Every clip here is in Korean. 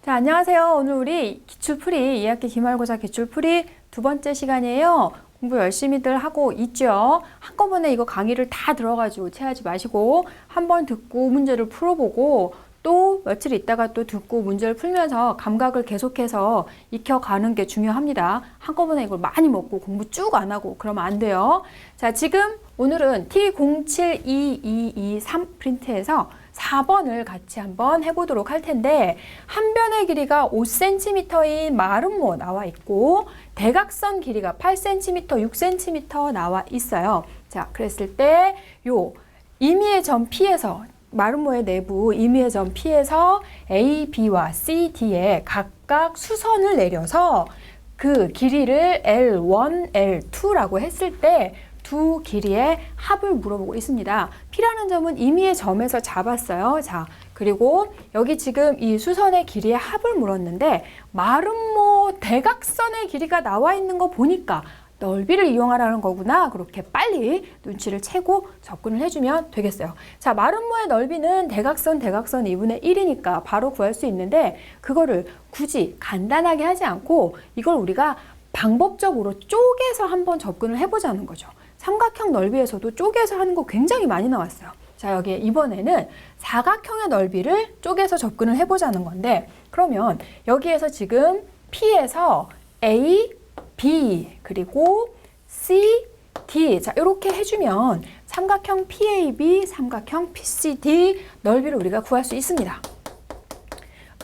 자, 안녕하세요. 오늘 우리 기출풀이 2학기 기말고사 기출풀이 두 번째 시간이에요. 공부 열심히들 하고 있죠. 한꺼번에 이거 강의를 다 들어가지고 체하지 마시고 한번 듣고 문제를 풀어보고 또 며칠 있다가 또 듣고 문제를 풀면서 감각을 계속해서 익혀가는 게 중요합니다. 한꺼번에 이걸 많이 먹고 공부 쭉 안 하고 그러면 안 돼요. 자, 지금 오늘은 T072223 프린트에서 4번을 같이 한번 해보도록 할 텐데, 한 변의 길이가 5cm인 마름모 나와 있고 대각선 길이가 8cm, 6cm 나와 있어요. 자, 그랬을 때 요 임의의 점 P에서 마름모의 내부 임의의 점 P에서 A, B와 C, D에 각각 수선을 내려서 그 길이를 L1, L2라고 했을 때 두 길이의 합을 물어보고 있습니다. P라는 점은 임의의 점에서 잡았어요. 자, 그리고 여기 지금 이 수선의 길이의 합을 물었는데 마름모 대각선의 길이가 나와 있는 거 보니까 넓이를 이용하라는 거구나. 그렇게 빨리 눈치를 채고 접근을 해주면 되겠어요. 자, 마름모의 넓이는 대각선 2분의 1이니까 바로 구할 수 있는데 그거를 굳이 간단하게 하지 않고 이걸 우리가 방법적으로 쪼개서 한번 접근을 해보자는 거죠. 삼각형 넓이에서도 쪼개서 하는 거 굉장히 많이 나왔어요. 자, 여기 이번에는 사각형의 넓이를 쪼개서 접근을 해보자는 건데, 그러면 여기에서 지금 P에서 A, B, 그리고 C, D, 자, 이렇게 해주면 삼각형 PAB, 삼각형 PCD 넓이를 우리가 구할 수 있습니다.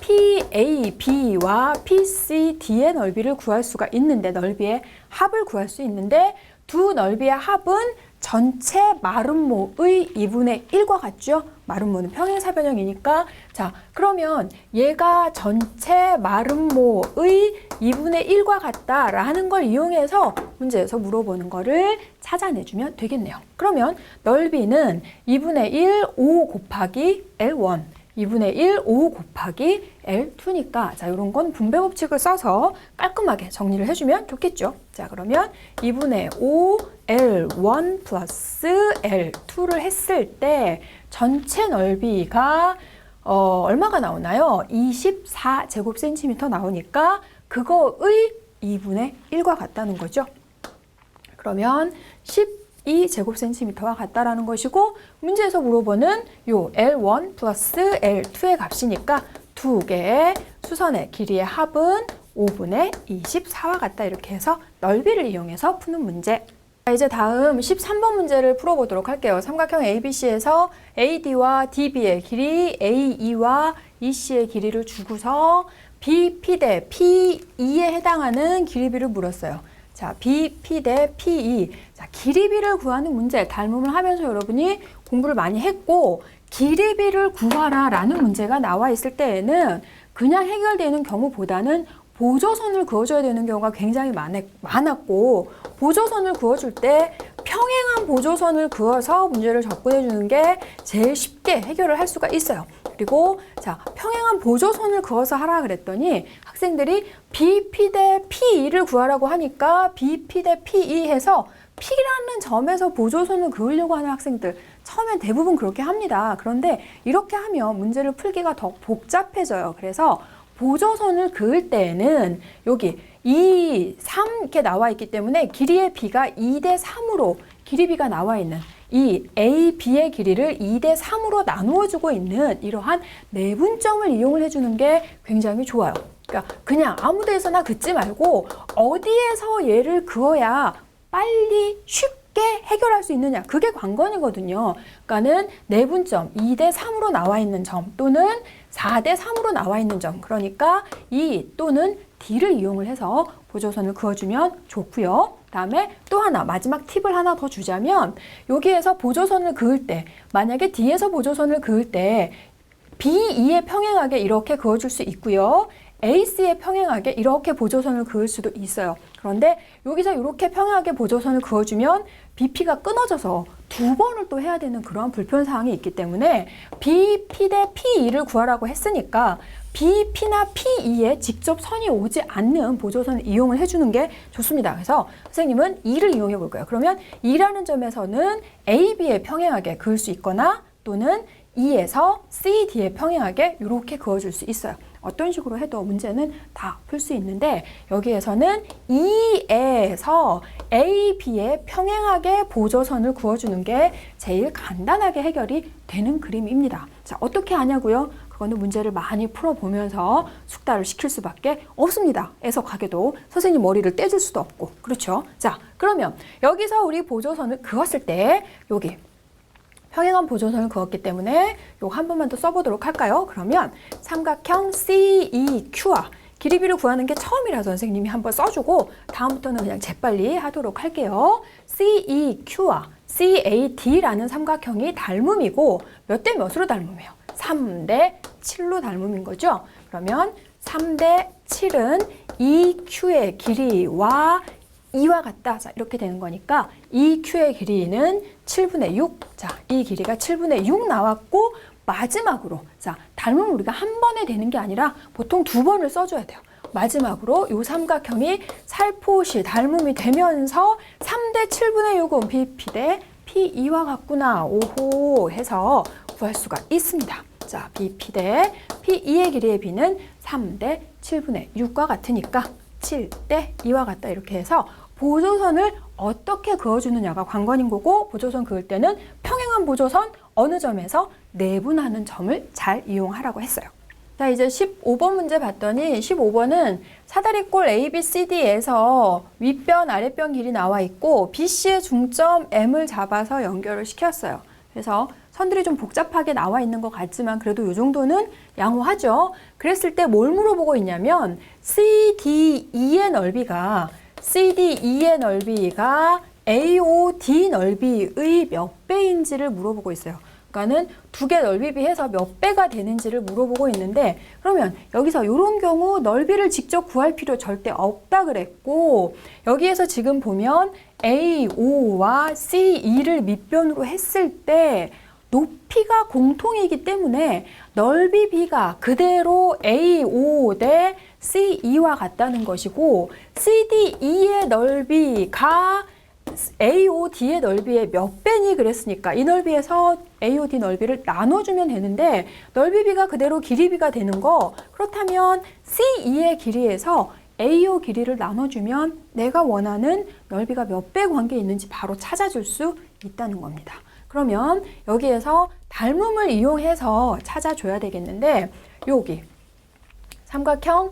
PAB와 PCD의 넓이를 구할 수가 있는데, 넓이의 합을 구할 수 있는데, 두 넓이의 합은 전체 마름모의 2분의 1과 같죠? 마름모는 평행사변형이니까. 자, 그러면 얘가 전체 마름모의 2분의 1과 같다라는 걸 이용해서 문제에서 물어보는 거를 찾아내주면 되겠네요. 그러면 넓이는 2분의 1, 5 곱하기 L1, 2분의 1, 5 곱하기 L2니까 자, 이런 건 분배 법칙을 써서 깔끔하게 정리를 해주면 좋겠죠. 자, 그러면 2분의 5 L1 플러스 L2를 했을 때 전체 넓이가 얼마가 나오나요? 24제곱센티미터 나오니까 그거의 2분의 1과 같다는 거죠. 그러면 12제곱센티미터와 같다라는 것이고, 문제에서 물어보는 요 L1 플러스 L2의 값이니까 두 개의 수선의 길이의 합은 5분의 24와 같다. 이렇게 해서 넓이를 이용해서 푸는 문제. 자, 이제 다음 13번 문제를 풀어보도록 할게요. 삼각형 ABC에서 AD와 DB의 길이, AE와 EC의 길이를 주고서 BP 대 PE에 해당하는 길이비를 물었어요. 자, BP 대 PE. 자, 길이비를 구하는 문제, 닮음을 하면서 여러분이 공부를 많이 했고, 길이비를 구하라 라는 문제가 나와 있을 때에는 그냥 해결되는 경우보다는 보조선을 그어줘야 되는 경우가 굉장히 많았고, 보조선을 그어줄 때 평행한 보조선을 그어서 문제를 접근해 주는 게 제일 쉽게 해결을 할 수가 있어요. 그리고 자, 평행한 보조선을 그어서 하라 그랬더니 학생들이 BP 대 PE를 구하라고 하니까 BP 대 PE 해서 P라는 점에서 보조선을 그으려고 하는 학생들 처음엔 대부분 그렇게 합니다. 그런데 이렇게 하면 문제를 풀기가 더 복잡해져요. 그래서 보조선을 그을 때에는 여기 2, 3 이렇게 나와 있기 때문에 길이의 B가 2대 3으로 길이비가 나와 있는 이 A, B의 길이를 2대 3으로 나누어 주고 있는 이러한 내분점을 이용을 해주는 게 굉장히 좋아요. 그러니까 그냥 아무 데서나 긋지 말고 어디에서 얘를 그어야 빨리 쉽게 해결할 수 있느냐, 그게 관건이거든요. 그러니까는 내분점 2대 3으로 나와 있는 점 또는 4대 3으로 나와 있는 점, 그러니까 E 또는 D를 이용을 해서 보조선을 그어주면 좋고요. 다음에 또 하나, 마지막 팁을 하나 더 주자면, 여기에서 보조선을 그을 때, 만약에 D에서 보조선을 그을 때 BE에 평행하게 이렇게 그어줄 수 있고요. AC에 평행하게 이렇게 보조선을 그을 수도 있어요. 그런데 여기서 이렇게 평행하게 보조선을 그어주면 BP가 끊어져서 두 번을 또 해야 되는 그런 불편사항이 있기 때문에 BP 대 PE를 구하라고 했으니까 BP나 PE에 직접 선이 오지 않는 보조선을 이용을 해주는 게 좋습니다. 그래서 선생님은 E를 이용해 볼 거예요. 그러면 E라는 점에서는 AB에 평행하게 그을 수 있거나 또는 E에서 CD에 평행하게 이렇게 그어줄 수 있어요. 어떤 식으로 해도 문제는 다 풀 수 있는데 여기에서는 E에서 A, B에 평행하게 보조선을 그어주는 게 제일 간단하게 해결이 되는 그림입니다. 자, 어떻게 하냐고요? 그거는 문제를 많이 풀어보면서 숙달을 시킬 수밖에 없습니다. 애석하게도 선생님 머리를 떼줄 수도 없고 그렇죠? 자, 그러면 여기서 우리 보조선을 그었을 때 여기 평행한 보조선을 그었기 때문에 요거 한 번만 더 써보도록 할까요? 그러면 삼각형 CEQ와 길이비를 구하는 게 처음이라서 선생님이 한번 써주고 다음부터는 그냥 재빨리 하도록 할게요. CEQ와 CAD라는 삼각형이 닮음이고 몇 대 몇으로 닮음이에요? 3대 7로 닮음인 거죠. 그러면 3대 7은 EQ의 길이와 이와 같다. 자, 이렇게 되는 거니까 EQ의 길이는 7분의 6. 자, 이 길이가 7분의 6 나왔고 마지막으로 자, 닮음을 우리가 한 번에 되는 게 아니라 보통 두 번을 써줘야 돼요. 마지막으로 이 삼각형이 살포시 닮음이 되면서 3대 7분의 6은 BP 대 P2와 같구나. 오호 해서 구할 수가 있습니다. 자, BP 대 P2의 길이의 B는 3대 7분의 6과 같으니까 7대 2와 같다. 이렇게 해서 보조선을 어떻게 그어주느냐가 관건인 거고 보조선 그을 때는 평행한 보조선 어느 점에서 내분하는 점을 잘 이용하라고 했어요. 자, 이제 15번 문제 봤더니 15번은 사다리꼴 ABCD에서 윗변, 아랫변 길이 나와 있고 BC의 중점 M을 잡아서 연결을 시켰어요. 그래서 선들이 좀 복잡하게 나와 있는 것 같지만 그래도 이 정도는 양호하죠. 그랬을 때 뭘 물어보고 있냐면 CDE의 넓이가 AOD 넓이의 몇 배인지를 물어보고 있어요. 그러니까는 두 개 넓이 비해서 몇 배가 되는지를 물어보고 있는데 그러면 여기서 이런 경우 넓이를 직접 구할 필요 절대 없다 그랬고 여기에서 지금 보면 AO와 CE를 밑변으로 했을 때 높이가 공통이기 때문에 넓이 B가 그대로 AO 대 CE와 같다는 것이고 CDE의 넓이가 AOD의 넓이의 몇 배니 그랬으니까 이 넓이에서 AOD 넓이를 나눠주면 되는데 넓이 B가 그대로 길이 B가 되는 거 그렇다면 CE의 길이에서 AO 길이를 나눠주면 내가 원하는 넓이가 몇 배 관계에 있는지 바로 찾아줄 수 있다는 겁니다. 그러면 여기에서 닮음을 이용해서 찾아줘야 되겠는데 여기 삼각형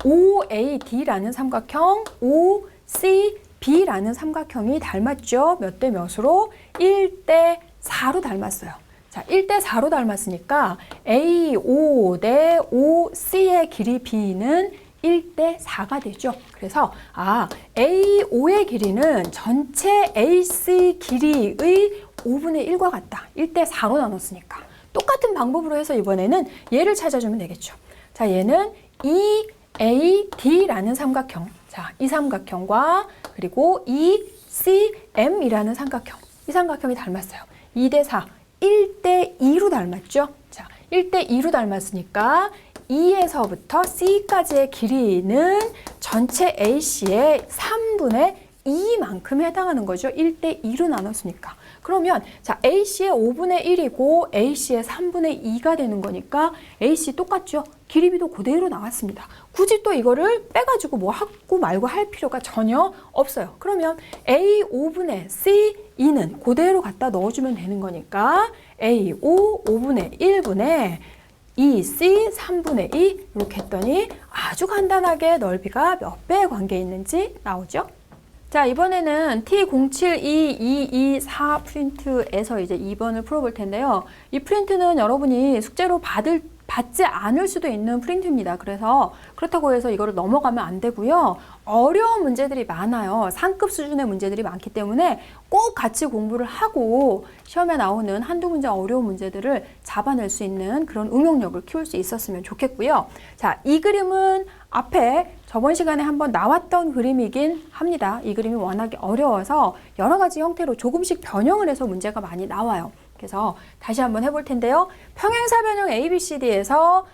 OAD라는 삼각형 OCB라는 삼각형이 닮았죠. 몇 대 몇으로? 1대 4로 닮았어요. 자, 1대 4로 닮았으니까 AO 대 OC의 길이 B는 1대 4가 되죠. 그래서 AO의 길이는 전체 AC 길이의 5분의 1과 같다. 1대 4로 나눴으니까. 똑같은 방법으로 해서 이번에는 얘를 찾아주면 되겠죠. 자, 얘는 EAD라는 삼각형. 자, 이 삼각형과 그리고 ECM이라는 삼각형. 이 삼각형이 닮았어요. 2대 4, 1대 2로 닮았죠. 자, 1대 2로 닮았으니까 E에서부터 C까지의 길이는 전체 AC의 3분의 2만큼 해당하는 거죠. 1대 2로 나눴으니까. 그러면 자 AC의 5분의 1이고 AC의 3분의 2가 되는 거니까 AC 똑같죠. 길이비도 그대로 나왔습니다. 굳이 또 이거를 빼가지고 뭐 하고 말고 할 필요가 전혀 없어요. 그러면 A 5분의 C 2는 그대로 갖다 넣어주면 되는 거니까 A5 5분의 1분의 EC 3분의 2 이렇게 했더니 아주 간단하게 넓이가 몇 배의 관계에 있는지 나오죠. 자, 이번에는 T072224 프린트에서 이제 2번을 풀어볼 텐데요. 이 프린트는 여러분이 숙제로 받지 않을 수도 있는 프린트입니다. 그래서 그렇다고 해서 이거를 넘어가면 안 되고요. 어려운 문제들이 많아요. 상급 수준의 문제들이 많기 때문에 꼭 같이 공부를 하고 시험에 나오는 한두 문제 어려운 문제들을 잡아낼 수 있는 그런 응용력을 키울 수 있었으면 좋겠고요. 자, 이 그림은 앞에 저번 시간에 한번 나왔던 그림이긴 합니다. 이 그림이 워낙에 어려워서 여러 가지 형태로 조금씩 변형을 해서 문제가 많이 나와요. 그래서 다시 한번 해볼 텐데요. 평행사변형 ABCD에서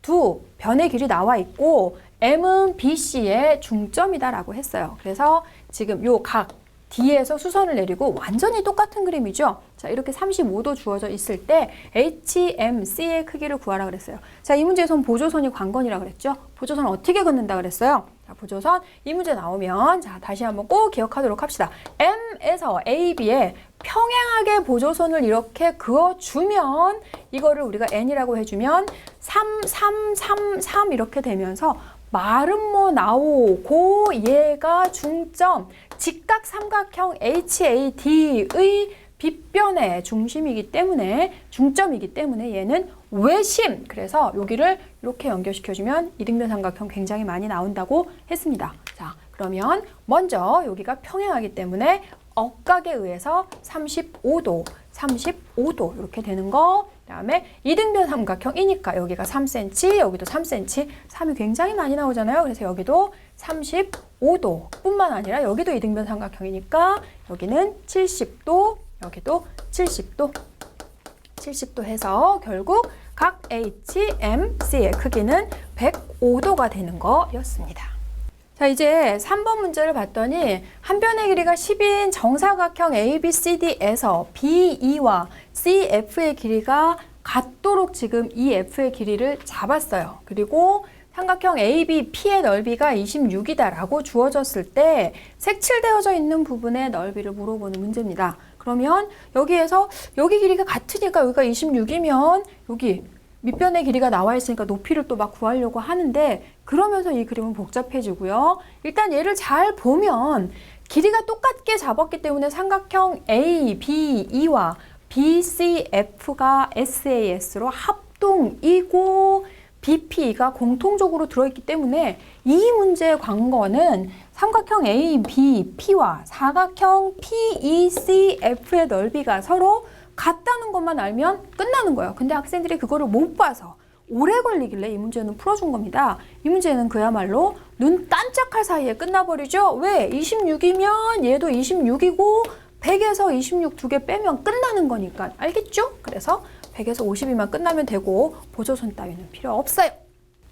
두 변의 길이 나와 있고 M은 BC의 중점이다라고 했어요. 그래서 지금 요 각 D에서 수선을 내리고 완전히 똑같은 그림이죠. 자, 이렇게 35도 주어져 있을 때 HMC의 크기를 구하라 그랬어요. 자, 이 문제에서는 보조선이 관건이라 그랬죠. 보조선 어떻게 긋는다 그랬어요? 자, 보조선 이 문제 나오면 자, 다시 한번 꼭 기억하도록 합시다. M에서 AB에 평행하게 보조선을 이렇게 그어주면 이거를 우리가 N이라고 해주면 3, 3, 3, 3 이렇게 되면서 마름모 나오고 얘가 중점 직각 삼각형 HAD의 빗변의 중심이기 때문에 중점이기 때문에 얘는 외심. 그래서 여기를 이렇게 연결시켜주면 이등변 삼각형 굉장히 많이 나온다고 했습니다. 자, 그러면 먼저 여기가 평행하기 때문에 억각에 의해서 35도 이렇게 되는 거. 그 다음에 이등변 삼각형이니까 여기가 3cm, 여기도 3cm, 3이 굉장히 많이 나오잖아요. 그래서 여기도 35도 뿐만 아니라 여기도 이등변 삼각형이니까 여기는 70도, 여기도 70도 해서 결국 각 HMC의 크기는 105도가 되는 거였습니다. 자, 이제 3번 문제를 봤더니 한 변의 길이가 10인 정사각형 ABCD에서 BE와 CF의 길이가 같도록 지금 EF의 길이를 잡았어요. 그리고 삼각형 ABP의 넓이가 26이다라고 주어졌을 때 색칠되어져 있는 부분의 넓이를 물어보는 문제입니다. 그러면 여기에서 여기 길이가 같으니까 여기가 26이면 여기 밑변의 길이가 나와 있으니까 높이를 또 막 구하려고 하는데 그러면서 이 그림은 복잡해지고요. 일단 얘를 잘 보면 길이가 똑같게 잡았기 때문에 삼각형 ABE와 BCF가 SAS로 합동이고 BP가 공통적으로 들어있기 때문에 이 문제의 관건은 삼각형 ABP와 사각형 PECF의 넓이가 서로 같다는 것만 알면 끝나는 거예요. 근데 학생들이 그거를 못 봐서 오래 걸리길래 이 문제는 풀어준 겁니다. 이 문제는 그야말로 눈 깜짝할 사이에 끝나버리죠. 왜? 26이면 얘도 26이고 100에서 26 두 개 빼면 끝나는 거니까. 알겠죠? 그래서 100에서 52만 끝나면 되고 보조선 따위는 필요 없어요.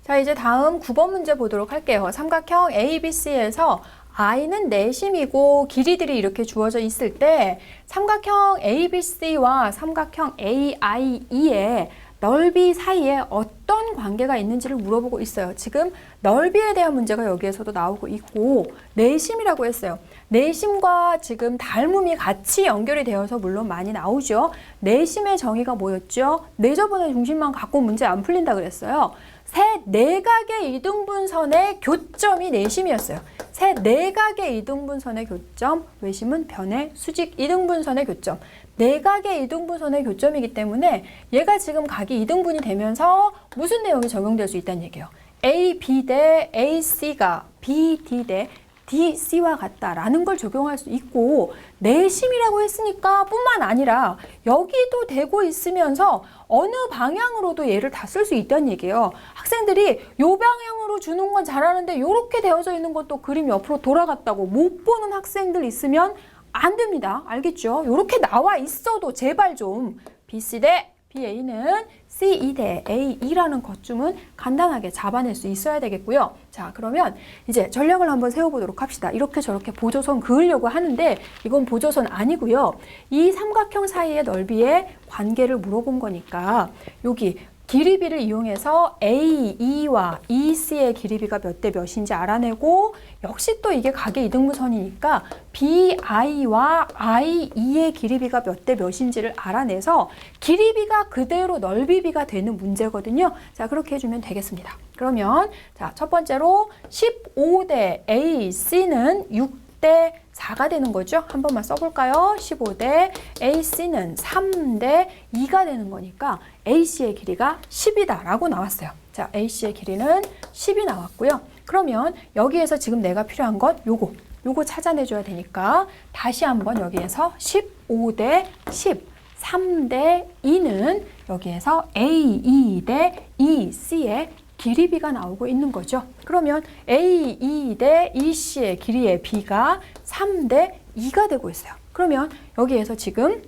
자, 이제 다음 9번 문제 보도록 할게요. 삼각형 ABC에서 I는 내심이고 길이들이 이렇게 주어져 있을 때 삼각형 ABC와 삼각형 AIE의 넓이 사이에 어떤 관계가 있는지를 물어보고 있어요. 지금 넓이에 대한 문제가 여기에서도 나오고 있고 내심이라고 했어요. 내심과 지금 닮음이 같이 연결이 되어서 물론 많이 나오죠. 내심의 정의가 뭐였죠? 내저번에 중심만 갖고 문제 안 풀린다 그랬어요. 새 내각의 이등분선의 교점이 내심이었어요. 새 내각의 이등분선의 교점, 외심은 변의 수직 이등분선의 교점. 내각의 이등분선의 교점이기 때문에 얘가 지금 각이 이등분이 되면서 무슨 내용이 적용될 수 있다는 얘기예요. AB 대 AC가 BD 대 DC와 같다라는 걸 적용할 수 있고 내심이라고 했으니까 뿐만 아니라 여기도 되고 있으면서 어느 방향으로도 얘를 다 쓸 수 있다는 얘기예요. 학생들이 요 방향으로 주는 건 잘하는데 요렇게 되어져 있는 것도 그림 옆으로 돌아갔다고 못 보는 학생들 있으면 안 됩니다. 알겠죠? 요렇게 나와 있어도 제발 좀 BC 대 BA는 CE 대 AE라는 것쯤은 간단하게 잡아낼 수 있어야 되겠고요. 자, 그러면 이제 전략을 한번 세워보도록 합시다. 이렇게 저렇게 보조선 그으려고 하는데 이건 보조선 아니고요. 이 삼각형 사이의 넓이의 관계를 물어본 거니까 여기 길이비를 이용해서 AE와 EC의 길이비가 몇 대 몇인지 알아내고 역시 또 이게 각의 이등분선이니까 BI와 IE의 길이비가 몇 대 몇인지를 알아내서 길이비가 그대로 넓이비가 되는 문제거든요. 자, 그렇게 해주면 되겠습니다. 그러면 자, 첫 번째로 15대 AC는 6대 4가 되는 거죠. 한 번만 써볼까요? 15대 AC는 3대 2가 되는 거니까 AC의 길이가 10이다 라고 나왔어요. 자, AC의 길이는 10이 나왔고요. 그러면 여기에서 지금 내가 필요한 건 요거 찾아내줘야 되니까 다시 한번 여기에서 15대 10, 3대 2는 여기에서 AE 대 EC의 길이비가 나오고 있는 거죠. 그러면 AE 대 EC의 길이의 비가 3대 2가 되고 있어요. 그러면 여기에서 지금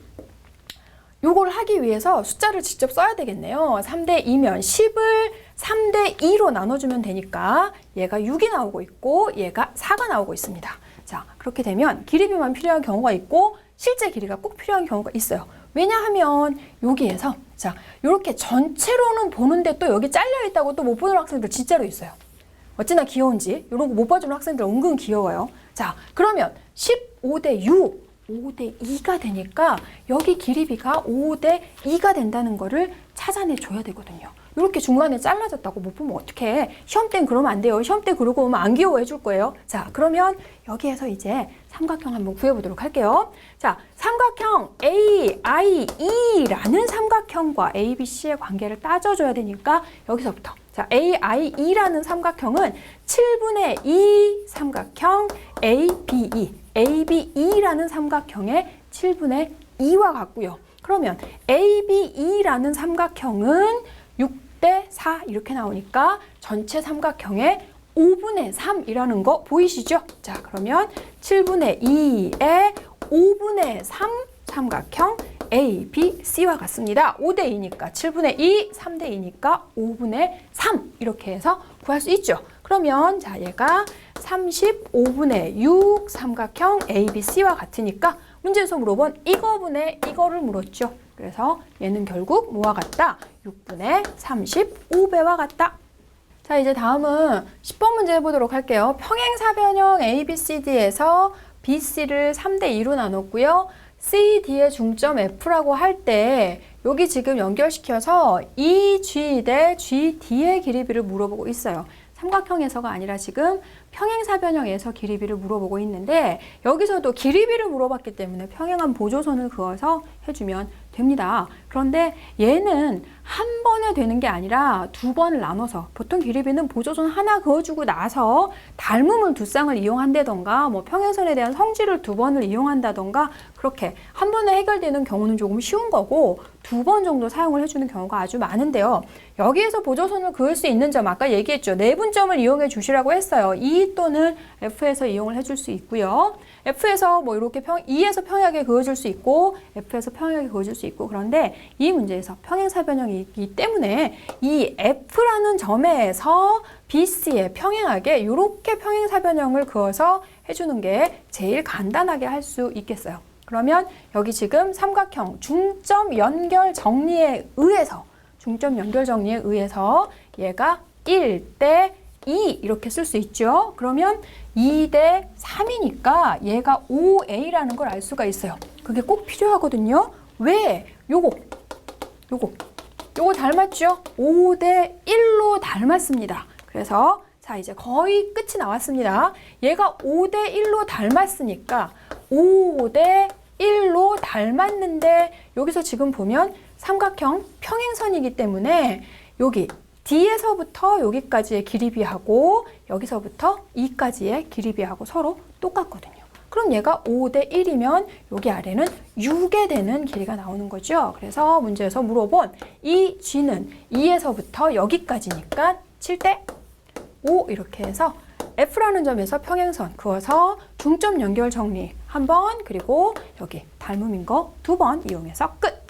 요걸 하기 위해서 숫자를 직접 써야 되겠네요. 3대 2면 10을 3대 2로 나눠주면 되니까 얘가 6이 나오고 있고 얘가 4가 나오고 있습니다. 자, 그렇게 되면 길이비만 필요한 경우가 있고 실제 길이가 꼭 필요한 경우가 있어요. 왜냐하면 여기에서 자, 이렇게 전체로는 보는데 또 여기 잘려 있다고 또 못 보는 학생들 진짜로 있어요. 어찌나 귀여운지. 이런 거 못 봐주는 학생들 은근 귀여워요. 자, 그러면 15대 6, 5대 2가 되니까 여기 길이비가 5대 2가 된다는 거를 찾아내 줘야 되거든요. 이렇게 중간에 잘라졌다고 못 보면 어떡해. 시험 땐 그러면 안 돼요. 시험 때 그러고 오면 안 귀여워해 줄 거예요. 자, 그러면 여기에서 이제 삼각형 한번 구해보도록 할게요. 자, 삼각형 AIE라는 삼각형과 ABC의 관계를 따져줘야 되니까 여기서부터 자, AIE라는 삼각형은 7분의 2 삼각형 ABE, ABE라는 삼각형의 7분의 2와 같고요. 그러면 ABE라는 삼각형은 6대 4 이렇게 나오니까 전체 삼각형의 5분의 3이라는 거 보이시죠? 자, 그러면 7분의 2에 5분의 3 삼각형 ABC와 같습니다. 5대 2니까 7분의 2, 3대 2니까 5분의 3 이렇게 해서 구할 수 있죠. 그러면 자, 얘가 35분의 6 삼각형 ABC와 같으니까 문제에서 물어본 이거분의 이거를 물었죠. 그래서 얘는 결국 뭐와 같다? 6분의 35배와 같다. 자, 이제 다음은 10번 문제 해보도록 할게요. 평행사변형 ABCD에서 BC를 3대 2로 나눴고요. CD의 중점 F라고 할 때 여기 지금 연결시켜서 EG 대 GD의 길이비를 물어보고 있어요. 삼각형에서가 아니라 지금 평행사변형에서 길이비를 물어보고 있는데 여기서도 길이비를 물어봤기 때문에 평행한 보조선을 그어서 해주면 됩니다. 그런데 얘는 한 번에 되는 게 아니라 두 번을 나눠서 보통 길이비는 보조선 하나 그어주고 나서 닮음을 두 쌍을 이용한다던가 뭐 평행선에 대한 성질을 두 번을 이용한다던가 그렇게 한 번에 해결되는 경우는 조금 쉬운 거고 두 번 정도 사용을 해주는 경우가 아주 많은데요. 여기에서 보조선을 그을 수 있는 점 아까 얘기했죠. 내분점을 이용해 주시라고 했어요. E 또는 F에서 이용을 해줄 수 있고요. F에서 뭐 이렇게 E에서 평행하게 그어줄 수 있고 F에서 평행하게 그어줄 수 있고 그런데 이 문제에서 평행사변형이기 때문에 이 F라는 점에서 BC에 평행하게 이렇게 평행사변형을 그어서 해주는 게 제일 간단하게 할 수 있겠어요. 그러면 여기 지금 삼각형 중점 연결 정리에 의해서 얘가 1대 2 이렇게 쓸 수 있죠. 그러면 2대 3이니까 얘가 5A라는 걸 알 수가 있어요. 그게 꼭 필요하거든요. 왜? 요거 닮았죠? 5대 1로 닮았습니다. 그래서 자, 이제 거의 끝이 나왔습니다. 얘가 5대 1로 닮았으니까 5대 1로 닮았는데 여기서 지금 보면 삼각형 평행선이기 때문에 여기 D에서부터 여기까지의 길이비하고 여기서부터 E까지의 길이비하고 서로 똑같거든요. 그럼 얘가 5대 1이면 여기 아래는 6에 되는 길이가 나오는 거죠. 그래서 문제에서 물어본 이 G는 E에서부터 여기까지니까 7대 5 이렇게 해서 F라는 점에서 평행선 그어서 중점 연결 정리 한 번 그리고 여기 닮음인 거 두 번 이용해서 끝!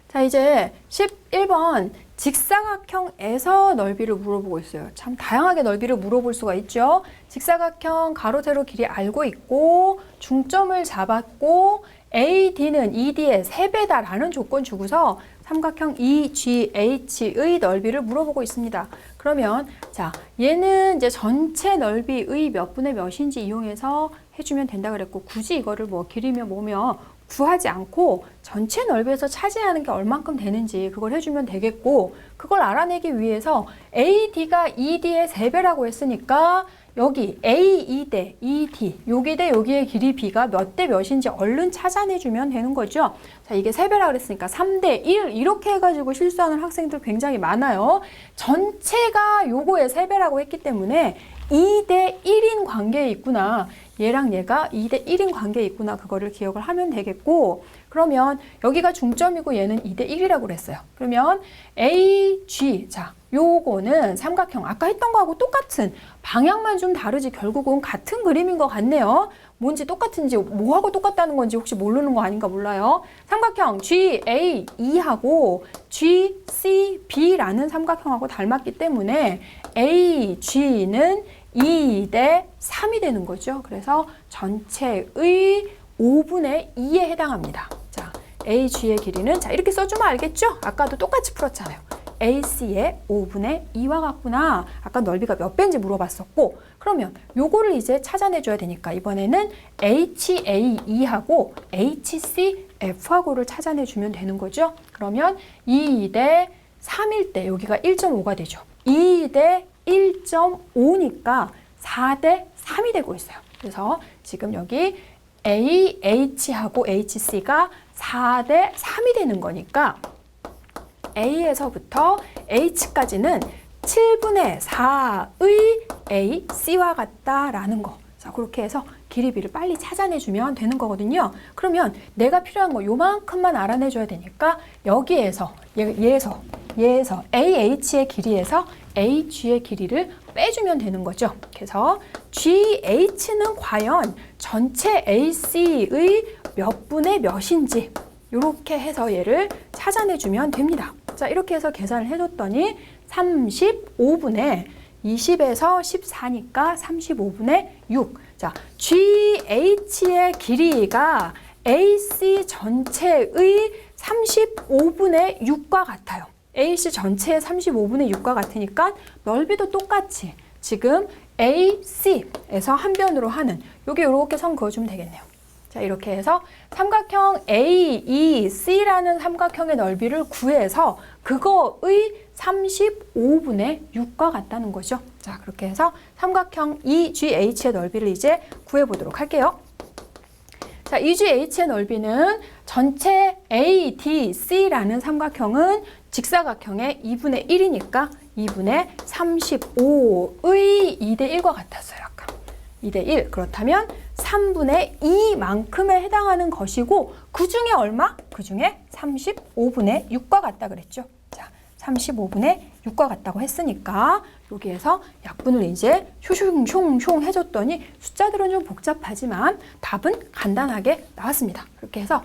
자, 이제 11번 직사각형에서 넓이를 물어보고 있어요. 참 다양하게 넓이를 물어볼 수가 있죠. 직사각형 가로 세로 길이 알고 있고 중점을 잡았고 AD는 ED의 3배다라는 조건 주고서 삼각형 EGH의 넓이를 물어보고 있습니다. 그러면 자, 얘는 이제 전체 넓이의 몇 분의 몇인지 이용해서 해주면 된다 그랬고 굳이 이거를 뭐 길이며 뭐며 구하지 않고 전체 넓이에서 차지하는 게 얼만큼 되는지 그걸 해주면 되겠고 그걸 알아내기 위해서 AD가 ED의 3배라고 했으니까 여기 A2 대 ED 여기 대 여기의 길이 B가 몇 대 몇인지 얼른 찾아내주면 되는 거죠. 자, 이게 3배라 그랬으니까 3대 1 이렇게 해가지고 실수하는 학생들 굉장히 많아요. 전체가 요거의 3배라고 했기 때문에 2대 1인 관계에 있구나. 얘랑 얘가 2대 1인 관계에 있구나. 그거를 기억을 하면 되겠고 그러면 여기가 중점이고 얘는 2대 1이라고 그랬어요. 그러면 AG 자 요거는 삼각형 아까 했던 거하고 똑같은 방향만 좀 다르지 결국은 같은 그림인 것 같네요. 뭔지 똑같은지 뭐하고 똑같다는 건지 혹시 모르는 거 아닌가 몰라요. 삼각형 GAE하고 GCB라는 삼각형하고 닮았기 때문에 AG는 2 대 3이 되는 거죠. 그래서 전체의 5분의 2에 해당합니다. 자, AG의 길이는 자 이렇게 써주면 알겠죠? 아까도 똑같이 풀었잖아요. AC의 5분의 2와 같구나. 아까 넓이가 몇 배인지 물어봤었고 그러면 요거를 이제 찾아내줘야 되니까 이번에는 HAE하고 HCF하고를 찾아내주면 되는 거죠. 그러면 2 대 3일 때 여기가 1.5가 되죠. 2 대 1.5니까 4 대 3이 되고 있어요. 그래서 지금 여기 AH하고 HC가 4 대 3이 되는 거니까 A에서부터 H까지는 7분의 4의 AC와 같다라는 거. 자, 그렇게 해서 길이비를 빨리 찾아내주면 되는 거거든요. 그러면 내가 필요한 거 요만큼만 알아내줘야 되니까 여기에서 얘에서 AH의 길이에서 AG의 길이를 빼주면 되는 거죠. 그래서 GH는 과연 전체 AC의 몇 분의 몇인지 이렇게 해서 얘를 찾아내주면 됩니다. 자, 이렇게 해서 계산을 해줬더니 35분의 20에서 14니까 35분의 6. 자, GH의 길이가 AC 전체의 35분의 6과 같아요. AC 전체의 35분의 6과 같으니까 넓이도 똑같이 지금 AC에서 한 변으로 하는 여기 이렇게 선 그어주면 되겠네요. 자, 이렇게 해서 삼각형 AEC라는 삼각형의 넓이를 구해서 그거의 35분의 6과 같다는 거죠. 자, 그렇게 해서 삼각형 EGH의 넓이를 이제 구해보도록 할게요. 자, EGH의 넓이는 전체 ADC라는 삼각형은 직사각형의 2분의 1이니까 2분의 35의 2대 1과 같았어요. 아까 2대 1. 그렇다면 3분의 2만큼에 해당하는 것이고 그 중에 얼마? 그 중에 35분의 6과 같다 그랬죠. 자, 35분의 6과 같다고 했으니까 여기에서 약분을 이제 슝슝슝 해줬더니 숫자들은 좀 복잡하지만 답은 간단하게 나왔습니다. 그렇게 해서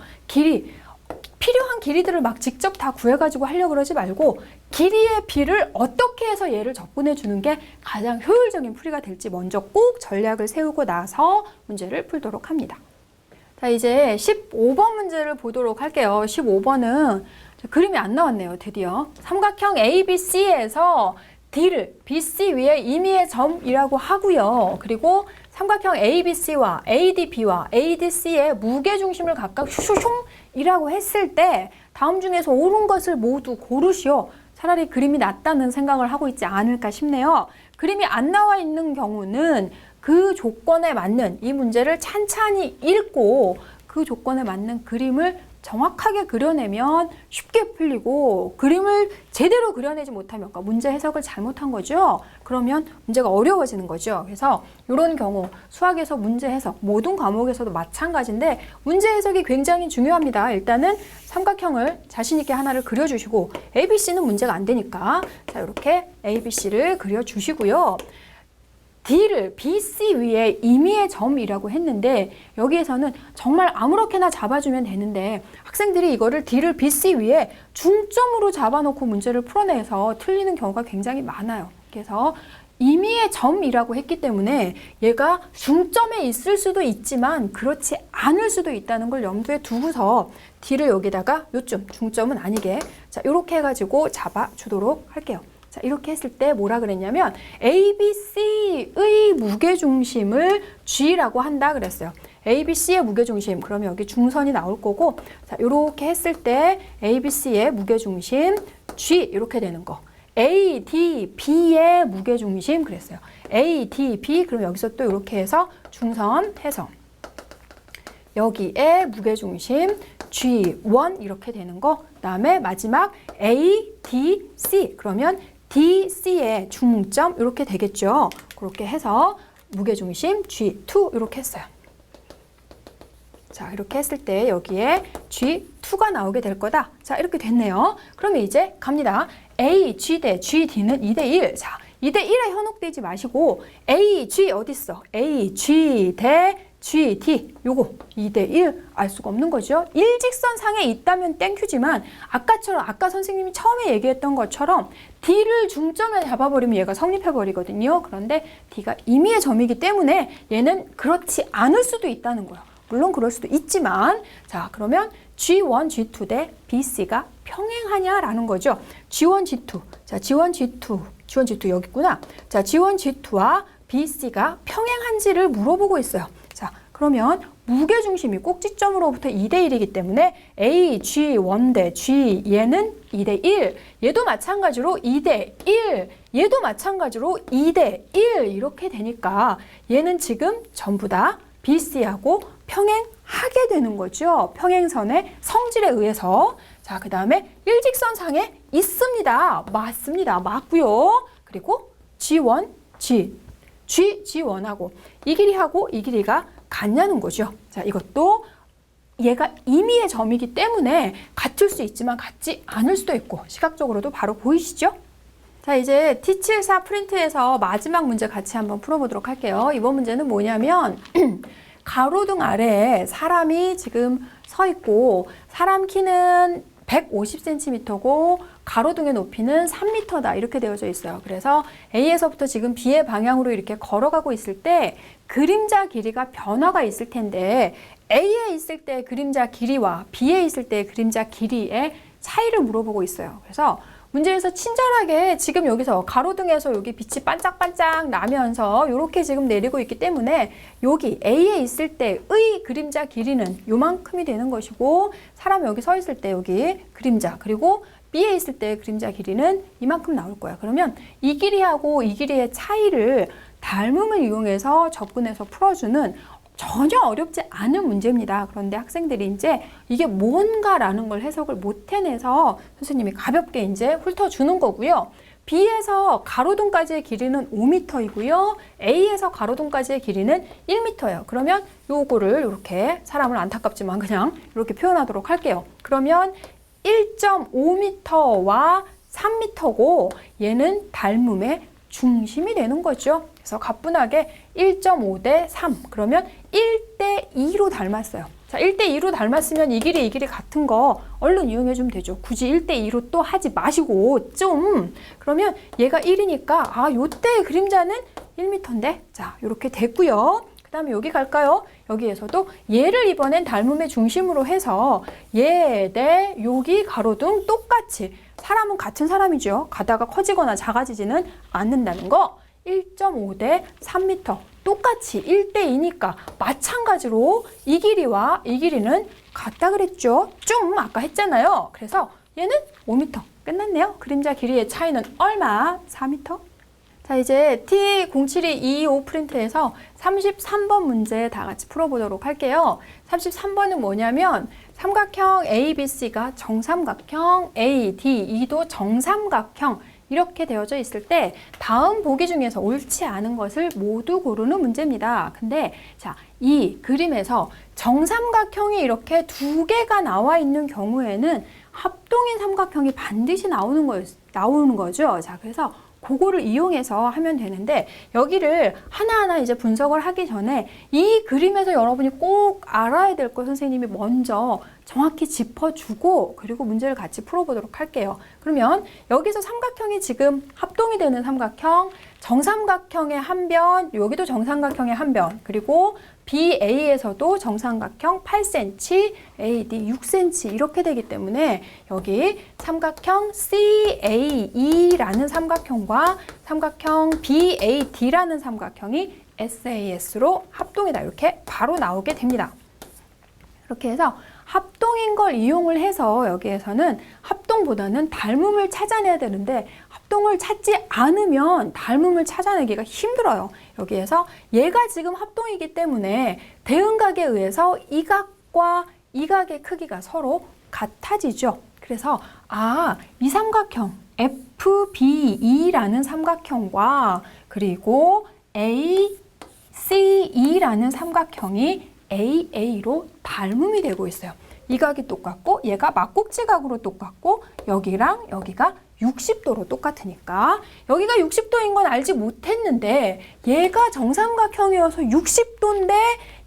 필요한 길이들을 막 직접 다 구해가지고 하려고 그러지 말고 길이의 비를 어떻게 해서 얘를 접근해 주는 게 가장 효율적인 풀이가 될지 먼저 꼭 전략을 세우고 나서 문제를 풀도록 합니다. 자, 이제 15번 문제를 보도록 할게요. 15번은 그림이 안 나왔네요. 드디어 삼각형 ABC에서 D를 BC 위에 임의의 점이라고 하고요. 그리고 삼각형 ABC와 ADB와 ADC의 무게중심을 각각 슈슈슝이라고 했을 때 다음 중에서 옳은 것을 모두 고르시오. 차라리 그림이 낫다는 생각을 하고 있지 않을까 싶네요. 그림이 안 나와 있는 경우는 그 조건에 맞는 이 문제를 찬찬히 읽고 그 조건에 맞는 그림을 정확하게 그려내면 쉽게 풀리고 그림을 제대로 그려내지 못하면 문제 해석을 잘못한 거죠. 그러면 문제가 어려워지는 거죠. 그래서 이런 경우 수학에서 문제 해석 모든 과목에서도 마찬가지인데 문제 해석이 굉장히 중요합니다. 일단은 삼각형을 자신 있게 하나를 그려주시고 ABC는 문제가 안 되니까 자, 이렇게 ABC를 그려주시고요. D를 BC 위에 임의의 점이라고 했는데 여기에서는 정말 아무렇게나 잡아주면 되는데 학생들이 이거를 D를 BC 위에 중점으로 잡아놓고 문제를 풀어내서 틀리는 경우가 굉장히 많아요. 그래서 임의의 점이라고 했기 때문에 얘가 중점에 있을 수도 있지만 그렇지 않을 수도 있다는 걸 염두에 두고서 D를 여기다가 요점, 중점은 아니게 자, 이렇게 해가지고 잡아주도록 할게요. 자, 이렇게 했을 때 뭐라 그랬냐면 ABC의 무게중심을 G라고 한다 그랬어요. ABC의 무게중심, 그러면 여기 중선이 나올 거고 자, 이렇게 했을 때 ABC의 무게중심 G 이렇게 되는 거. ADB의 무게중심 그랬어요. ADB, 그럼 여기서 또 이렇게 해서 중선 해서 여기에 무게중심 G1 이렇게 되는 거. 그다음에 마지막 ADC, 그러면 DC의 중점 이렇게 되겠죠. 그렇게 해서 무게중심 G2 이렇게 했어요. 자, 이렇게 했을 때 여기에 G2가 나오게 될 거다. 자, 이렇게 됐네요. 그러면 이제 갑니다. AG 대 GD는 2대1. 자, 2대1에 현혹되지 마시고 AG 어디 있어? AG 대 G, D 요거 2대1 알 수가 없는 거죠. 일직선상에 있다면 땡큐지만 아까 선생님이 처음에 얘기했던 것처럼 D를 중점에 잡아버리면 얘가 성립해버리거든요. 그런데 D가 임의의 점이기 때문에 얘는 그렇지 않을 수도 있다는 거예요. 물론 그럴 수도 있지만 자 그러면 G1, G2 대 BC가 평행하냐라는 거죠. G1, G2 자 G1, G2 여기 있구나. 자 G1, G2와 BC가 평행한지를 물어보고 있어요. 자 그러면 무게중심이 꼭지점으로부터 2대1이기 때문에 A, G1 대 G 얘는 2대1 얘도 마찬가지로 2대1 얘도 마찬가지로 2대1 이렇게 되니까 얘는 지금 전부 다 BC하고 평행하게 되는 거죠. 평행선의 성질에 의해서. 자, 그 다음에 일직선상에 있습니다. 맞습니다. 맞고요. 그리고 G1, G1하고 이 길이하고 이 길이가 같냐는 거죠. 자, 이것도 얘가 임의의 점이기 때문에 같을 수 있지만 같지 않을 수도 있고 시각적으로도 바로 보이시죠? 자, 이제 T74 프린트에서 마지막 문제 같이 한번 풀어보도록 할게요. 이번 문제는 뭐냐면 가로등 아래에 사람이 지금 서 있고 사람 키는 150cm고 가로등의 높이는 3m다 이렇게 되어져 있어요. 그래서 A에서부터 지금 B의 방향으로 이렇게 걸어가고 있을 때 그림자 길이가 변화가 있을 텐데 A에 있을 때 그림자 길이와 B에 있을 때 그림자 길이의 차이를 물어보고 있어요. 그래서 문제에서 친절하게 지금 여기서 가로등에서 여기 빛이 반짝반짝 나면서 이렇게 지금 내리고 있기 때문에 여기 A에 있을 때의 그림자 길이는 요만큼이 되는 것이고 사람 여기 서 있을 때 여기 그림자 그리고 B에 있을 때 그림자 길이는 이만큼 나올 거야. 그러면 이 길이하고 이 길이의 차이를 닮음을 이용해서 접근해서 풀어주는 전혀 어렵지 않은 문제입니다. 그런데 학생들이 이제 이게 뭔가라는 걸 해석을 못 해내서 선생님이 가볍게 이제 훑어주는 거고요. B에서 가로등까지의 길이는 5m이고요. A에서 가로등까지의 길이는 1m예요. 그러면 요거를 이렇게 사람을 안타깝지만 그냥 이렇게 표현하도록 할게요. 그러면 1.5m와 3m고 얘는 닮음의 중심이 되는 거죠. 그래서 가뿐하게 1.5 대 3 그러면 1대 2로 닮았어요. 자, 1대 2로 닮았으면 이 길이 같은 거 얼른 이용해 주면 되죠. 굳이 1대 2로 또 하지 마시고 좀 그러면 얘가 1이니까 요때의 그림자는 1m인데 자, 이렇게 됐고요. 그 다음에 여기 갈까요? 여기에서도 얘를 이번엔 닮음의 중심으로 해서 얘 대 여기 가로등 똑같이 사람은 같은 사람이죠. 가다가 커지거나 작아지지는 않는다는 거. 1.5 대 3m 똑같이 1대 2니까 마찬가지로 이 길이와 이 길이는 같다 그랬죠. 좀 아까 했잖아요. 그래서 얘는 5m 끝났네요. 그림자 길이의 차이는 얼마? 4m. 자, 이제 T07225 프린트에서 33번 문제 다 같이 풀어보도록 할게요. 33번은 뭐냐면 삼각형 ABC가 정삼각형, ADE도 정삼각형 이렇게 되어져 있을 때 다음 보기 중에서 옳지 않은 것을 모두 고르는 문제입니다. 근데 자, 이 그림에서 정삼각형이 이렇게 두 개가 나와 있는 경우에는 합동인 삼각형이 반드시 나오는 거죠. 자, 그래서 그거를 이용해서 하면 되는데 여기를 하나하나 이제 분석을 하기 전에 이 그림에서 여러분이 꼭 알아야 될 거 선생님이 먼저 정확히 짚어주고 그리고 문제를 같이 풀어보도록 할게요. 그러면 여기서 삼각형이 지금 합동이 되는 삼각형, 정삼각형의 한 변, 여기도 정삼각형의 한 변, 그리고 BA에서도 정삼각형 8cm, AD 6cm 이렇게 되기 때문에 여기 삼각형 CAE라는 삼각형과 삼각형 BAD라는 삼각형이 SAS로 합동이다. 이렇게 바로 나오게 됩니다. 이렇게 해서 합동인 걸 이용을 해서 여기에서는 합동보다는 닮음을 찾아내야 되는데 합동을 찾지 않으면 닮음을 찾아내기가 힘들어요. 여기에서 얘가 지금 합동이기 때문에 대응각에 의해서 이 각과 이 각의 크기가 서로 같아지죠. 그래서 이 삼각형 FBE라는 삼각형과 그리고 ACE라는 삼각형이 AA로 닮음이 되고 있어요. 이 각이 똑같고 얘가 막꼭지각으로 똑같고 여기랑 여기가 60도로 똑같으니까 여기가 60도인 건 알지 못했는데 얘가 정삼각형이어서 60도인데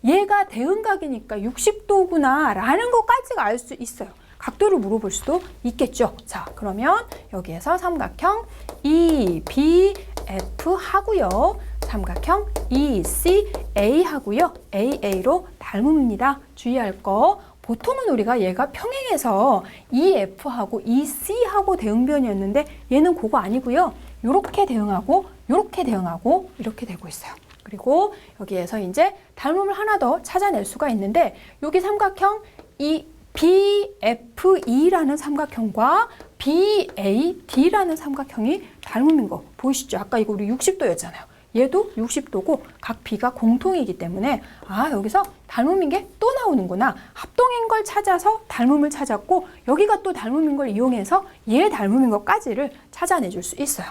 얘가 대응각이니까 60도구나 라는 것까지가 알 수 있어요. 각도를 물어볼 수도 있겠죠. 자, 그러면 여기에서 삼각형 EBF 하고요. 삼각형 ECA 하고요. AA로 닮음입니다. 주의할 거. 보통은 우리가 얘가 평행해서 EF하고 EC하고 대응변이었는데 얘는 그거 아니고요. 요렇게 대응하고 요렇게 대응하고 이렇게 되고 있어요. 그리고 여기에서 이제 닮음을 하나 더 찾아낼 수가 있는데 여기 삼각형 이 BFE라는 삼각형과 BAD라는 삼각형이 닮음인 거 보이시죠? 아까 이거 우리 60도였잖아요. 얘도 60도고 각 B가 공통이기 때문에 아, 여기서 닮음인 게 또 나오는구나. 합동인 걸 찾아서 닮음을 찾았고 여기가 또 닮음인 걸 이용해서 얘 닮음인 것까지를 찾아내줄 수 있어요.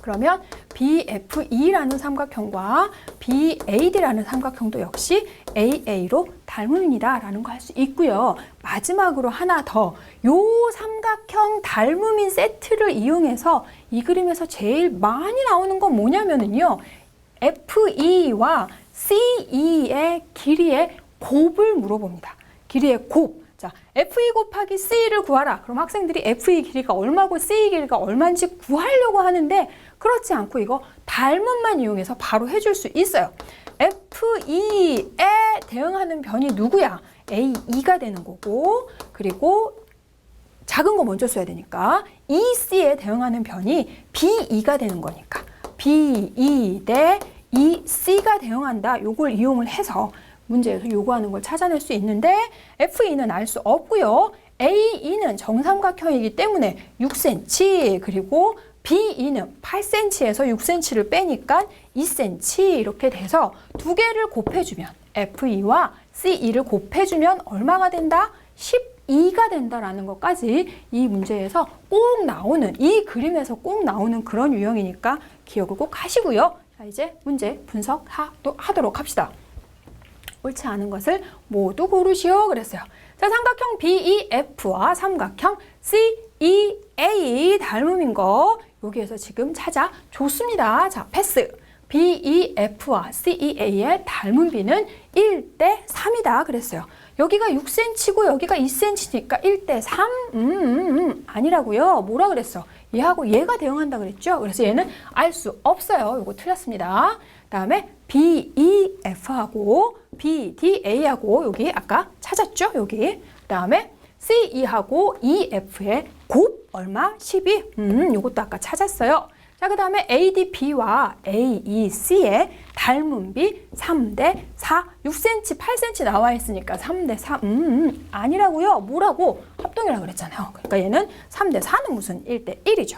그러면 BFE라는 삼각형과 BAD라는 삼각형도 역시 AA로 닮음이다 라는 거 할 수 있고요. 마지막으로 하나 더, 요 삼각형 닮음인 세트를 이용해서 이 그림에서 제일 많이 나오는 건 뭐냐면요. FE와 CE의 길이의 곱을 물어봅니다. 길이의 곱. 자, FE 곱하기 C를 구하라. 그럼 학생들이 FE 길이가 얼마고 CE 길이가 얼마인지 구하려고 하는데 그렇지 않고 이거 닮음만 이용해서 바로 해줄 수 있어요. FE에 대응하는 변이 누구야? AE가 되는 거고 그리고 작은 거 먼저 써야 되니까 EC에 대응하는 변이 BE가 되는 거니까 BE 대 EC가 대응한다. 요걸 이용을 해서 문제에서 요구하는 걸 찾아낼 수 있는데 FE는 알 수 없고요. AE는 정삼각형이기 때문에 6cm 그리고 BE는 8cm에서 6cm를 빼니까 2cm 이렇게 돼서 두 개를 곱해주면 FE와 CE를 곱해주면 얼마가 된다? 12가 된다라는 것까지 이 문제에서 꼭 나오는 이 그림에서 꼭 나오는 그런 유형이니까 기억을 꼭 하시고요. 자, 이제 문제 분석하도록 합시다. 옳지 않은 것을 모두 고르시오 그랬어요. 자, 삼각형 BEF와 삼각형 CEA 닮음인 거 여기에서 지금 찾아줬습니다. 자, 패스. BEF와 CEA의 닮은 비는 1대 3이다 그랬어요. 여기가 6cm고 여기가 2cm니까 1대 3? 아니라고요. 뭐라 그랬어? 얘하고 얘가 대응한다 그랬죠? 그래서 얘는 알 수 없어요. 이거 틀렸습니다. 다음에 BEF하고 BDA하고 여기 아까 찾았죠? 여기. 다음에 CE하고 EF의 곱 얼마? 12? 요것도 아까 찾았어요. 자, 그 다음에 ADB와 AEC의 닮은 비 3대 4, 6cm, 8cm 나와 있으니까 3대 4, 아니라고요. 뭐라고? 합동이라고 그랬잖아요. 그러니까 얘는 3대 4는 무슨 1대 1이죠.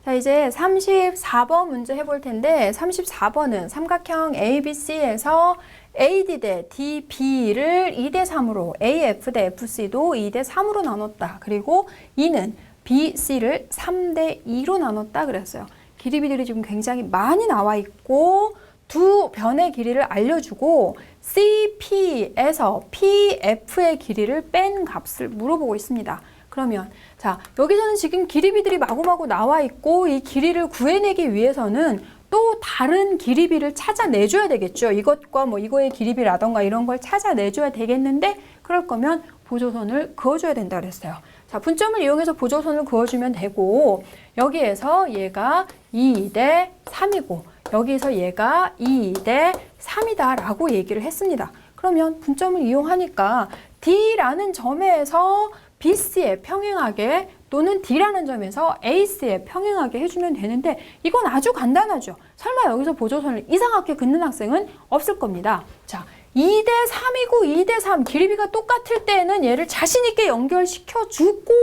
자, 이제 34번 문제 해볼 텐데 34번은 삼각형 ABC에서 AD 대 DB를 2대 3으로 AF 대 FC도 2대 3으로 나눴다. 그리고 E는 BC를 3대 2로 나눴다 그랬어요. 길이비들이 지금 굉장히 많이 나와 있고 두 변의 길이를 알려주고 CP에서 PF의 길이를 뺀 값을 물어보고 있습니다. 그러면 자, 여기서는 지금 길이비들이 마구마구 나와 있고 이 길이를 구해내기 위해서는 또 다른 길이비를 찾아내줘야 되겠죠. 이것과 뭐 이거의 길이비라던가 이런 걸 찾아내줘야 되겠는데 그럴 거면 보조선을 그어줘야 된다 그랬어요. 자, 분점을 이용해서 보조선을 그어주면 되고 여기에서 얘가 2대 3이고 여기에서 얘가 2대 3이다 라고 얘기를 했습니다. 그러면 분점을 이용하니까 D라는 점에서 BC에 평행하게 또는 D라는 점에서 AC에 평행하게 해주면 되는데 이건 아주 간단하죠. 설마 여기서 보조선을 이상하게 긋는 학생은 없을 겁니다. 자, 2대 3이고 2대 3 길이비가 똑같을 때는 얘를 자신 있게 연결시켜 주고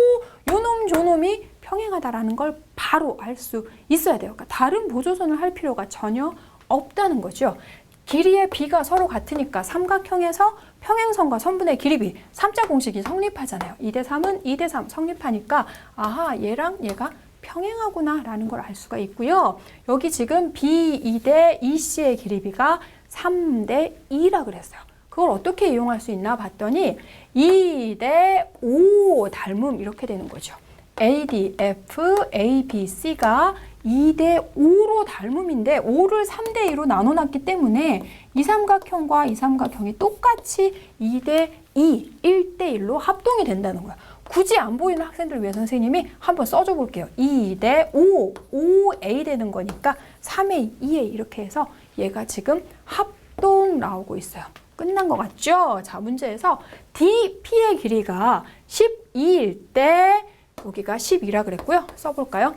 요놈 저놈이 평행하다라는 걸 바로 알 수 있어야 돼요. 그러니까 다른 보조선을 할 필요가 전혀 없다는 거죠. 길이의 비가 서로 같으니까 삼각형에서 평행선과 선분의 길이비 3자 공식이 성립하잖아요. 2대 3은 2대 3 성립하니까 아하 얘랑 얘가 평행하구나 라는 걸 알 수가 있고요. 여기 지금 B2 대 EC의 길이비가 3대 2라 그랬어요. 그걸 어떻게 이용할 수 있나 봤더니 2 대 5 닮음 이렇게 되는 거죠. ADF, ABC가 2대 5로 닮음인데 5를 3대 2로 나눠놨기 때문에 이 삼각형과 이 삼각형이 똑같이 2대 2, 1대 1로 합동이 된다는 거야. 굳이 안 보이는 학생들 위해 선생님이 한번 써줘 볼게요. 2대 5, 5A 되는 거니까 3A, 2A 이렇게 해서 얘가 지금 합동 나오고 있어요. 끝난 것 같죠? 자, 문제에서 DP의 길이가 12일 때 여기가 12라 그랬고요. 써볼까요?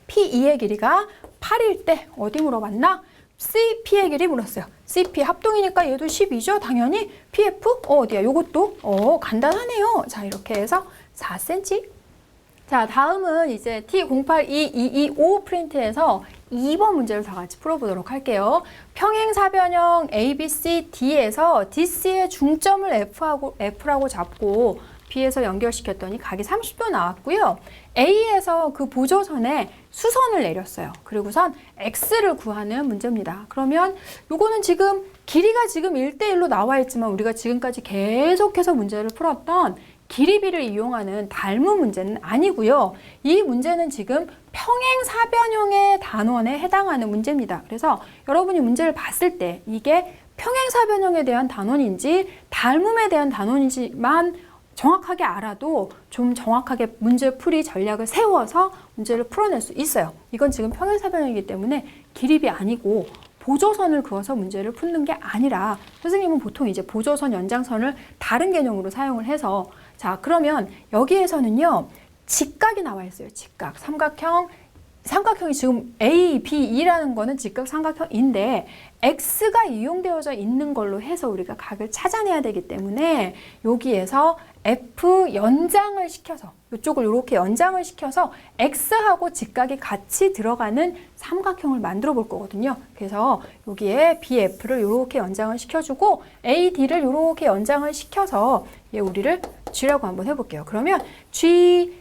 P2의 길이가 8일 때 어디 물어봤나? CP의 길이 물었어요. CP 합동이니까 얘도 12죠? 당연히 PF? 어디야? 요것도 간단하네요. 자, 이렇게 해서 4cm. 자, 다음은 이제 T082225 프린트에서 2번 문제를 다 같이 풀어보도록 할게요. 평행사변형 ABCD에서 DC의 중점을 F라고 잡고 B에서 연결시켰더니 각이 30도 나왔고요. A에서 그 보조선에 수선을 내렸어요. 그리고선 X를 구하는 문제입니다. 그러면 요거는 지금 길이가 지금 1대1로 나와 있지만 우리가 지금까지 계속해서 문제를 풀었던 길이비를 이용하는 닮은 문제는 아니고요. 이 문제는 지금 평행사변형의 단원에 해당하는 문제입니다. 그래서 여러분이 문제를 봤을 때 이게 평행사변형에 대한 단원인지 닮음에 대한 단원인지만 정확하게 알아도 좀 정확하게 문제풀이 전략을 세워서 문제를 풀어낼 수 있어요. 이건 지금 평행사변형이기 때문에 길이비 아니고 보조선을 그어서 문제를 푸는 게 아니라 선생님은 보통 이제 보조선, 연장선을 다른 개념으로 사용을 해서 자, 그러면 여기에서는요. 직각이 나와 있어요. 직각. 삼각형이 지금 A, B, E라는 거는 직각 삼각형인데 X가 이용되어져 있는 걸로 해서 우리가 각을 찾아내야 되기 때문에 여기에서 F 연장을 시켜서 이쪽을 이렇게 연장을 시켜서 X하고 직각이 같이 들어가는 삼각형을 만들어 볼 거거든요. 그래서 여기에 BF를 이렇게 연장을 시켜주고 AD를 이렇게 연장을 시켜서 우리를 G라고 한번 해볼게요. 그러면 GAE라는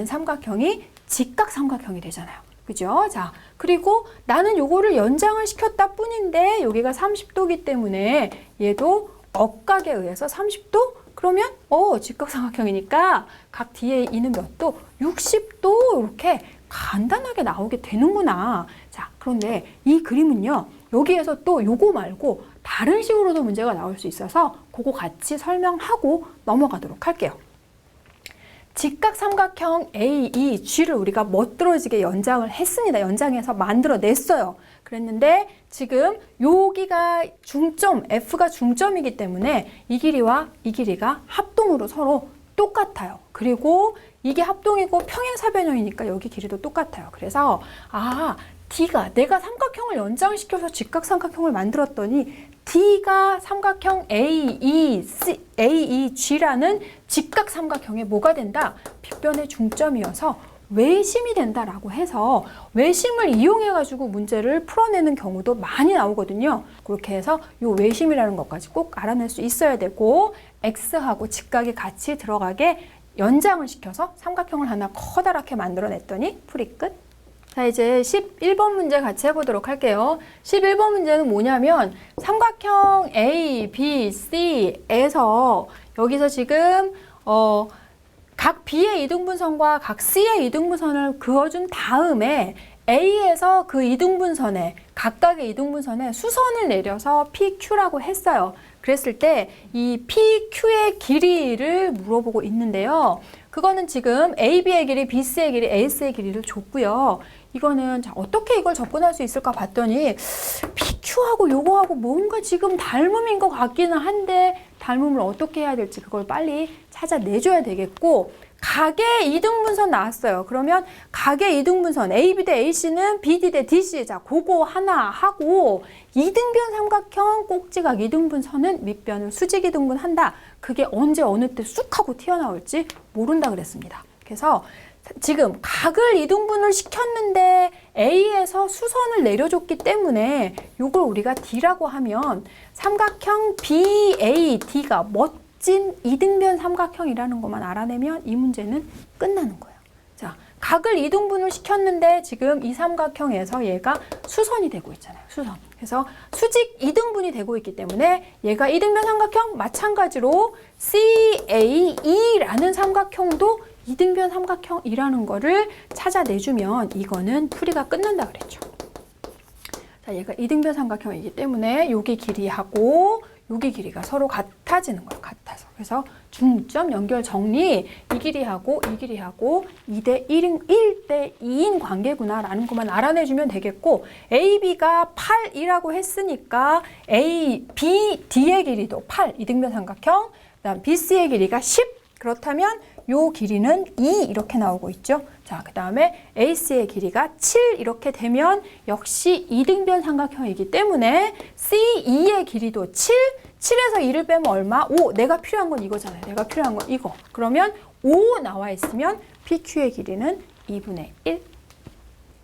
삼각형이 직각 삼각형이 되잖아요. 그죠? 자, 그리고 나는 요거를 연장을 시켰다 뿐인데 여기가 30도기 때문에 얘도 억각에 의해서 30도? 그러면 직각삼각형이니까 각 뒤에 있는 몇 도? 60도 이렇게 간단하게 나오게 되는구나. 자, 그런데 이 그림은요. 여기에서 또 요거 말고 다른 식으로도 문제가 나올 수 있어서 그거 같이 설명하고 넘어가도록 할게요. 직각삼각형 AEG를 우리가 멋들어지게 연장을 했습니다. 연장해서 만들어냈어요. 그랬는데 지금 여기가 중점, F가 중점이기 때문에 이 길이와 이 길이가 합동으로 서로 똑같아요. 그리고 이게 합동이고 평행사변형이니까 여기 길이도 똑같아요. 그래서 D가 내가 삼각형을 연장시켜서 직각삼각형을 만들었더니 D가 삼각형 AEG라는 직각삼각형에 뭐가 된다? 빗변의 중점이어서 외심이 된다라고 해서 외심을 이용해가지고 문제를 풀어내는 경우도 많이 나오거든요. 그렇게 해서 이 외심이라는 것까지 꼭 알아낼 수 있어야 되고 X하고 직각이 같이 들어가게 연장을 시켜서 삼각형을 하나 커다랗게 만들어냈더니 풀이 끝. 자, 이제 11번 문제 같이 해보도록 할게요. 11번 문제는 뭐냐면 삼각형 A, B, C에서 여기서 지금 각 B의 이등분선과 각 C의 이등분선을 그어준 다음에 A에서 그 이등분선에 각각의 이등분선에 수선을 내려서 PQ라고 했어요. 그랬을 때 이 PQ의 길이를 물어보고 있는데요. 그거는 지금 AB의 길이, BC의 길이, AC의 길이를 줬고요. 이거는 자, 어떻게 이걸 접근할 수 있을까 봤더니 PQ하고 요거하고 뭔가 지금 닮음인 것 같기는 한데 닮음을 어떻게 해야 될지 그걸 빨리 찾아내줘야 되겠고 각의 이등분선 나왔어요. 그러면 각의 이등분선 AB 대 AC는 BD 대 DC. 자, 그거 하나 하고 이등변 삼각형 꼭지각 이등분선은 밑변을 수직 이등분한다. 그게 언제 어느 때 쑥 하고 튀어나올지 모른다 그랬습니다. 그래서 지금 각을 이등분을 시켰는데 A에서 수선을 내려줬기 때문에 이걸 우리가 D라고 하면 삼각형 BAD가 멋진 이등변 삼각형이라는 것만 알아내면 이 문제는 끝나는 거예요. 자, 각을 이등분을 시켰는데 지금 이 삼각형에서 얘가 수선이 되고 있잖아요. 수선. 그래서 수직 이등분이 되고 있기 때문에 얘가 이등변 삼각형 마찬가지로 CAE라는 삼각형도 이등변 삼각형이라는 거를 찾아내주면 이거는 풀이가 끝난다 그랬죠. 자, 얘가 이등변 삼각형이기 때문에 여기 길이하고 여기 길이가 서로 같아지는 거예요. 같아서. 그래서 중점 연결 정리, 이 길이하고 2대 1대 2인 관계구나라는 것만 알아내주면 되겠고, AB가 8이라고 했으니까 A, B, D의 길이도 8, 이등변 삼각형, 그다음 BC의 길이가 10, 그렇다면 요 길이는 2 이렇게 나오고 있죠. 자, 그 다음에 AC의 길이가 7 이렇게 되면 역시 이등변 삼각형이기 때문에 CE의 길이도 7, 7에서 2를 빼면 얼마? 5. 내가 필요한 건 이거잖아요. 내가 필요한 건 이거. 그러면 5 나와 있으면 PQ의 길이는 2분의 1.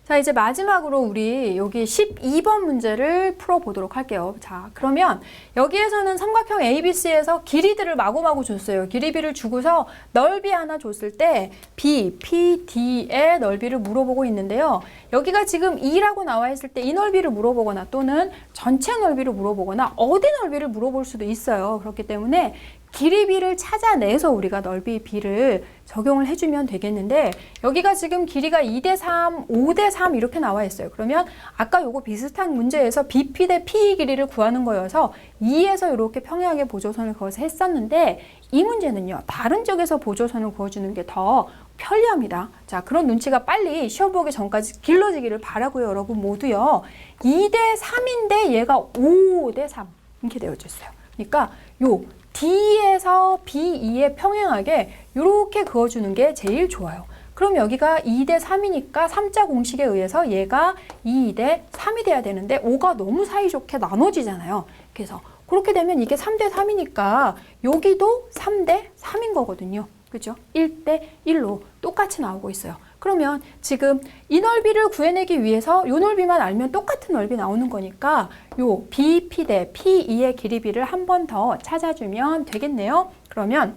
자, 이제 마지막으로 우리 여기 12번 문제를 풀어보도록 할게요. 자, 그러면 여기에서는 삼각형 ABC에서 길이들을 마구마구 줬어요. 길이비를 주고서 넓이 하나 줬을 때 B, P, D의 넓이를 물어보고 있는데요. 여기가 지금 2라고 나와 있을 때 이 넓이를 물어보거나 또는 전체 넓이를 물어보거나 어디 넓이를 물어볼 수도 있어요. 그렇기 때문에 길이비를 찾아내서 우리가 넓이 B를 적용을 해주면 되겠는데, 여기가 지금 길이가 2대 3, 5대 3 이렇게 나와 있어요. 그러면 아까 요거 비슷한 문제에서 BP 대 P 길이를 구하는 거여서 2에서 이렇게 평행하게 보조선을 그어서 했었는데, 이 문제는요, 다른 쪽에서 보조선을 그어주는 게 더 편리합니다. 자, 그런 눈치가 빨리 시험 보기 전까지 길러지기를 바라고요. 여러분 모두요. 2대 3인데 얘가 5대 3 이렇게 되어져 있어요. 그러니까 요 D에서 B2에 평행하게 이렇게 그어주는 게 제일 좋아요. 그럼 여기가 2대 3이니까 3자 공식에 의해서 얘가 2대 3이 돼야 되는데 5가 너무 사이좋게 나눠지잖아요. 그래서 그렇게 되면 이게 3대 3이니까 여기도 3대 3인 거거든요. 그죠? 1대 1로 똑같이 나오고 있어요. 그러면 지금 이 넓이를 구해내기 위해서 이 넓이만 알면 똑같은 넓이 나오는 거니까 요 BP 대 P2의 길이비를 한 번 더 찾아주면 되겠네요. 그러면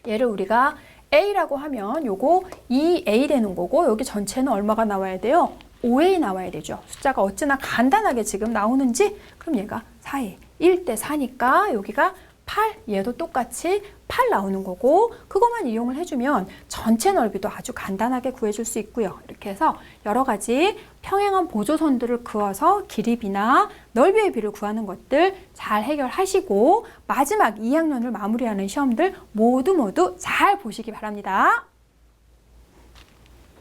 얘를 우리가 A라고 하면 요거 2A 되는 거고, 여기 전체는 얼마가 나와야 돼요? 5A 나와야 되죠. 숫자가 어찌나 간단하게 지금 나오는지. 그럼 얘가 4A, 1대 4니까 여기가 8, 얘도 똑같이 8 나오는 거고, 그것만 이용을 해주면 전체 넓이도 아주 간단하게 구해줄 수 있고요. 이렇게 해서 여러 가지 평행한 보조선들을 그어서 길이비나 넓이의 비를 구하는 것들 잘 해결하시고 마지막 2학년을 마무리하는 시험들 모두 잘 보시기 바랍니다.